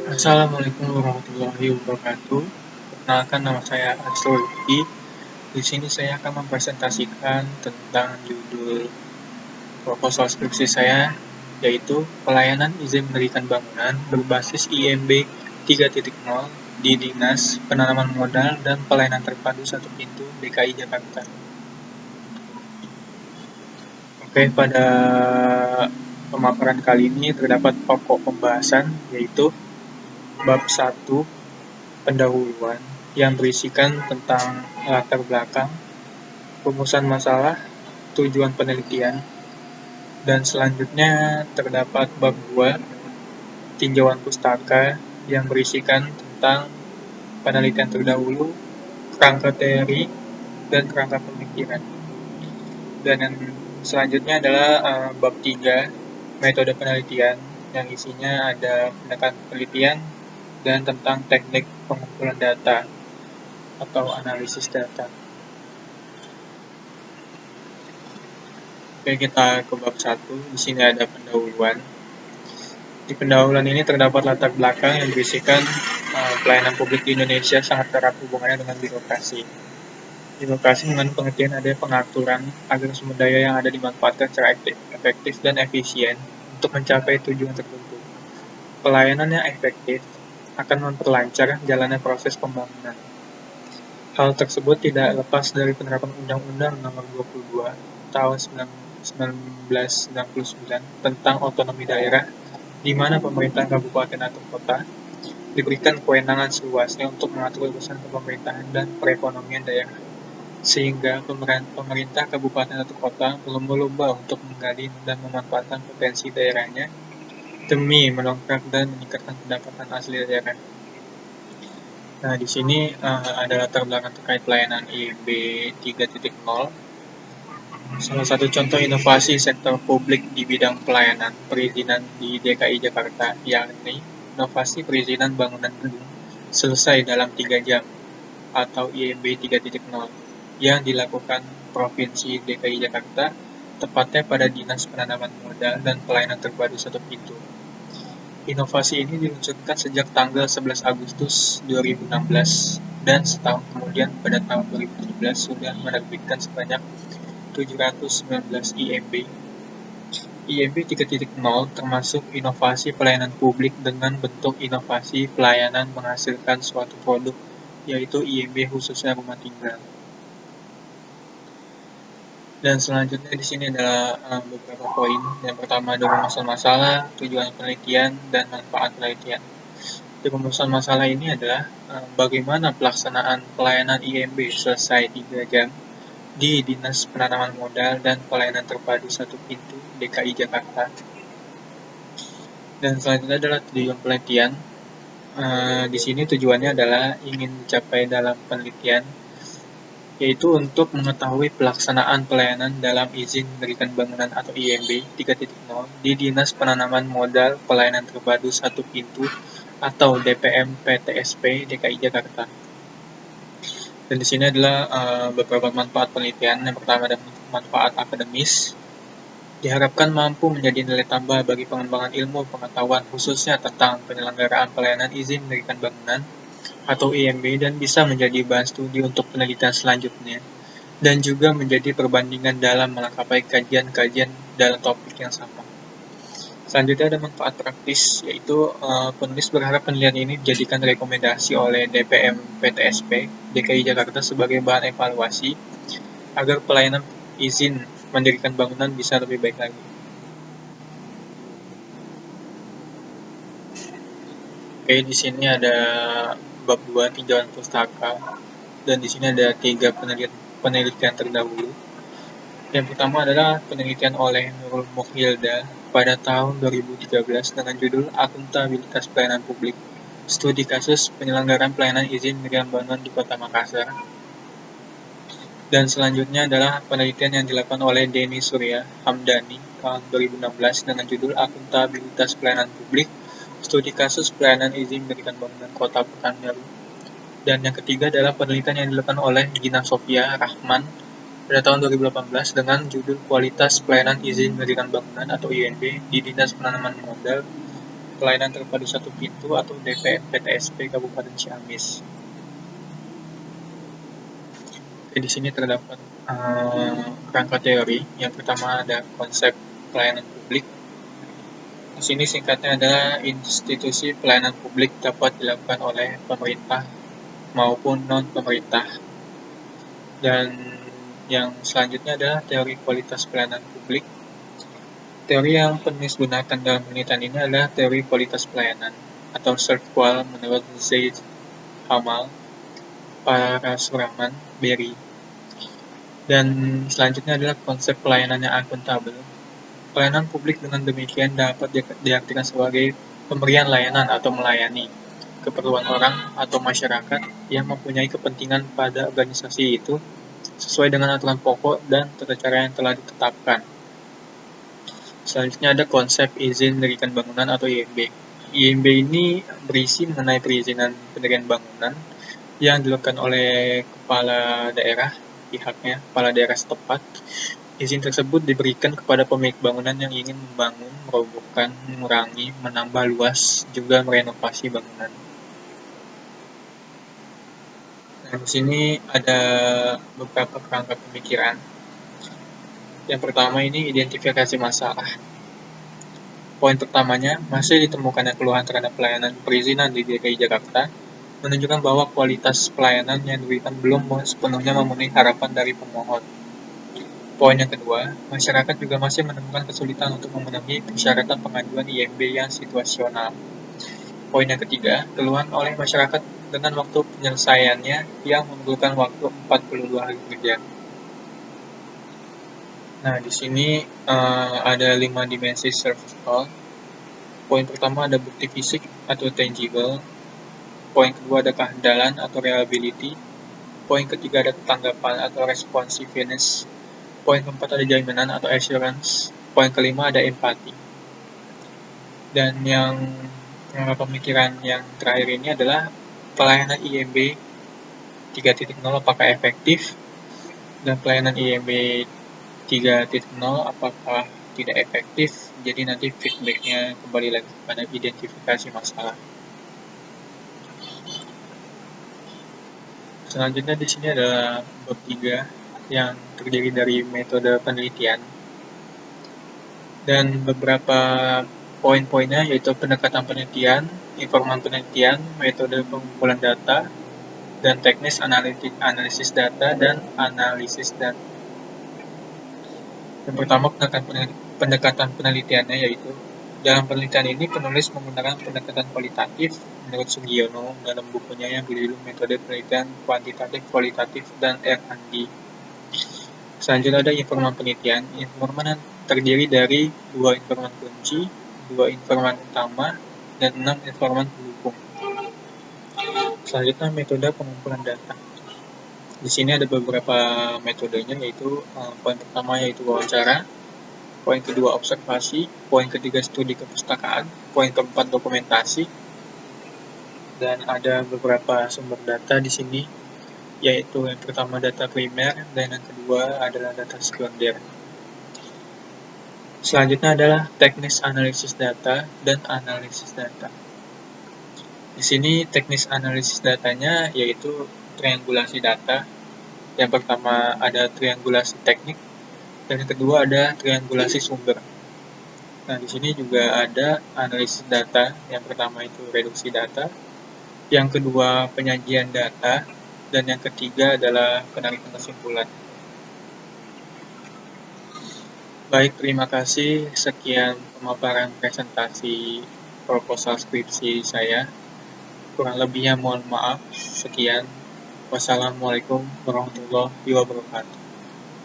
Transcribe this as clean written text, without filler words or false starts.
Assalamualaikum warahmatullahi wabarakatuh. Perkenalkan, nama saya Asro Rifki. Di sini saya akan mempresentasikan tentang judul proposal skripsi saya, yaitu pelayanan izin mendirikan bangunan berbasis IMB 3.0 di Dinas Penanaman Modal dan Pelayanan Terpadu Satu Pintu DKI Jakarta. Oke, pada pemaparan kali ini terdapat pokok pembahasan, yaitu bab 1 pendahuluan yang berisikan tentang latar belakang, rumusan masalah, tujuan penelitian, dan selanjutnya terdapat bab 2 tinjauan pustaka yang berisikan tentang penelitian terdahulu, kerangka teori, dan kerangka pemikiran. Dan yang selanjutnya adalah bab 3 metode penelitian yang isinya ada pendekatan penelitian dan tentang teknik pengumpulan data atau analisis data. Oke, kita ke bab 1. Di sini ada pendahuluan. Di pendahuluan ini terdapat latar belakang yang berisikan pelayanan publik di Indonesia sangat erat hubungannya dengan birokrasi. Birokrasi dengan pengertian ada pengaturan agar sumber daya yang ada dimanfaatkan secara efektif dan efisien untuk mencapai tujuan tertentu. Pelayanan yang efektif akan memperlancar jalannya proses pembangunan. Hal tersebut tidak lepas dari penerapan Undang-Undang Nomor 22 Tahun 1999 tentang otonomi daerah, di mana pemerintah kabupaten atau kota diberikan kewenangan seluasnya untuk mengatur urusan pemerintahan dan perekonomian daerah, sehingga pemerintah kabupaten atau kota berlomba-lomba untuk menggali dan memanfaatkan potensi daerahnya demi mendongkrak dan meningkatkan pendapatan asli daerah. Nah, di sini ada latar belakang terkait pelayanan IMB 3.0. Salah satu contoh inovasi sektor publik di bidang pelayanan perizinan di DKI Jakarta, yakni inovasi perizinan bangunan gedung selesai dalam 3 jam atau IMB 3.0 yang dilakukan Provinsi DKI Jakarta, tepatnya pada Dinas Penanaman Modal dan Pelayanan Terpadu Satu Pintu. Inovasi ini diluncurkan sejak tanggal 11 Agustus 2016 dan setahun kemudian pada tahun 2017 sudah menerbitkan sebanyak 719 IMB. IMB 3.0 termasuk inovasi pelayanan publik dengan bentuk inovasi pelayanan menghasilkan suatu produk, yaitu IMB khususnya rumah tinggal. Dan selanjutnya di sini adalah beberapa poin. Yang pertama ada rumusan masalah, tujuan penelitian, dan manfaat penelitian. Di rumusan masalah ini adalah bagaimana pelaksanaan pelayanan IMB selesai 3 jam di Dinas Penanaman Modal dan Pelayanan Terpadu Satu Pintu DKI Jakarta. Dan selanjutnya adalah tujuan penelitian. Di sini tujuannya adalah ingin dicapai dalam penelitian, yaitu untuk mengetahui pelaksanaan pelayanan dalam izin mendirikan bangunan atau IMB 3.0 di Dinas Penanaman Modal Pelayanan Terpadu Satu Pintu atau DPM PTSP DKI Jakarta. Dan di sini adalah beberapa manfaat penelitian. Yang pertama ada manfaat akademis. Diharapkan mampu menjadi nilai tambah bagi pengembangan ilmu pengetahuan khususnya tentang penyelenggaraan pelayanan izin mendirikan bangunan atau IMB dan bisa menjadi bahan studi untuk penelitian selanjutnya, dan juga menjadi perbandingan dalam melengkapi kajian-kajian dalam topik yang sama. Selanjutnya ada manfaat praktis, yaitu penulis berharap penelitian ini dijadikan rekomendasi oleh DPM PTSP DKI Jakarta sebagai bahan evaluasi agar pelayanan izin mendirikan bangunan bisa lebih baik lagi. Oke, di sini ada bab 2 tinjauan pustaka, dan di sini ada 3 penelitian terdahulu. Yang pertama adalah penelitian oleh Nurul Mukhilda pada tahun 2013 dengan judul Akuntabilitas Pelayanan Publik, Studi Kasus Penyelenggaraan Pelayanan Izin Mendirikan Bangunan di Kota Makassar. Dan selanjutnya adalah penelitian yang dilakukan oleh Denny Surya Hamdani tahun 2016 dengan judul Akuntabilitas Pelayanan Publik, Studi Kasus Pelayanan Izin Mendirikan Bangunan Kota Pekanbaru. Dan yang ketiga adalah penelitian yang dilakukan oleh Gina Sofia Rahman pada tahun 2018 dengan judul Kualitas Pelayanan Izin Mendirikan Bangunan atau IMB di Dinas Penanaman Modal pelayanan terpadu satu pintu atau DPM PTSP Kabupaten Ciamis. Di sini terdapat rangka teori. Yang pertama ada konsep pelayanan publik. Di sini singkatnya adalah institusi pelayanan publik dapat dilakukan oleh pemerintah maupun non-pemerintah. Dan yang selanjutnya adalah teori kualitas pelayanan publik. Teori yang penulis gunakan dalam penelitian ini adalah teori kualitas pelayanan atau SERVQUAL menurut Zaid Hamal, Parasuraman, Berry. Dan selanjutnya adalah konsep pelayanan yang akuntabel. Pelayanan publik dengan demikian dapat diartikan sebagai pemberian layanan atau melayani keperluan orang atau masyarakat yang mempunyai kepentingan pada organisasi itu sesuai dengan aturan pokok dan tata cara yang telah ditetapkan. Selanjutnya ada konsep izin mendirikan bangunan atau IMB. IMB ini berisi mengenai perizinan pendirian bangunan yang dilakukan oleh kepala daerah, pihaknya, kepala daerah setempat. Izin tersebut diberikan kepada pemilik bangunan yang ingin membangun, merobohkan, mengurangi, menambah luas, juga merenovasi bangunan. Nah, di sini ada beberapa kerangka pemikiran. Yang pertama ini identifikasi masalah. Poin pertamanya, masih ditemukannya keluhan terhadap pelayanan perizinan di DKI Jakarta, menunjukkan bahwa kualitas pelayanan yang diberikan belum sepenuhnya memenuhi harapan dari pemohon. Poin yang kedua, masyarakat juga masih menemukan kesulitan untuk memenuhi persyaratan pengajuan IMB yang situasional. Poin yang ketiga, keluhan oleh masyarakat dengan waktu penyelesaiannya yang memerlukan waktu 42 hari kerja. Nah, di sini ada 5 dimensi SERVQUAL. Poin pertama ada bukti fisik atau tangible. Poin kedua ada kehandalan atau reliability. Poin ketiga ada ketanggapan atau responsiveness. Poin keempat ada jaminan atau assurance. Poin kelima ada empati. Dan yang pemikiran yang terakhir ini adalah pelayanan IMB 3.0 apakah efektif, dan pelayanan IMB 3.0 apakah tidak efektif. Jadi nanti feedbacknya kembali lagi pada identifikasi masalah. Selanjutnya di sini ada bab 3 yang terdiri dari metode penelitian dan beberapa poin-poinnya yaitu pendekatan penelitian, informan penelitian, metode pengumpulan data, dan teknis analisis data dan analisis data. Yang pertama pendekatan penelitiannya yaitu dalam penelitian ini penulis menggunakan pendekatan kualitatif menurut Sugiono dalam bukunya yang berjudul Metode Penelitian Kuantitatif, Kualitatif, dan R&D. Selanjutnya ada informan penelitian. Informan terdiri dari 2 informan kunci, 2 informan utama, dan 6 informan pendukung. Selanjutnya metode pengumpulan data. Di sini ada beberapa metodenya yaitu poin pertama yaitu wawancara, poin kedua observasi, poin ketiga studi kepustakaan, poin keempat dokumentasi, dan ada beberapa sumber data di sini yaitu yang pertama data primer dan yang kedua adalah data sekunder. Selanjutnya adalah teknis analisis data dan analisis data. Di sini teknis analisis datanya yaitu triangulasi data. Yang pertama ada triangulasi teknik dan yang kedua ada triangulasi sumber. Nah, di sini juga ada analisis data. Yang pertama itu reduksi data, yang kedua penyajian data, dan yang ketiga adalah penarikan kesimpulan. Baik, terima kasih. Sekian pemaparan presentasi proposal skripsi saya. Kurang lebihnya mohon maaf. Sekian. Wassalamualaikum warahmatullahi wabarakatuh.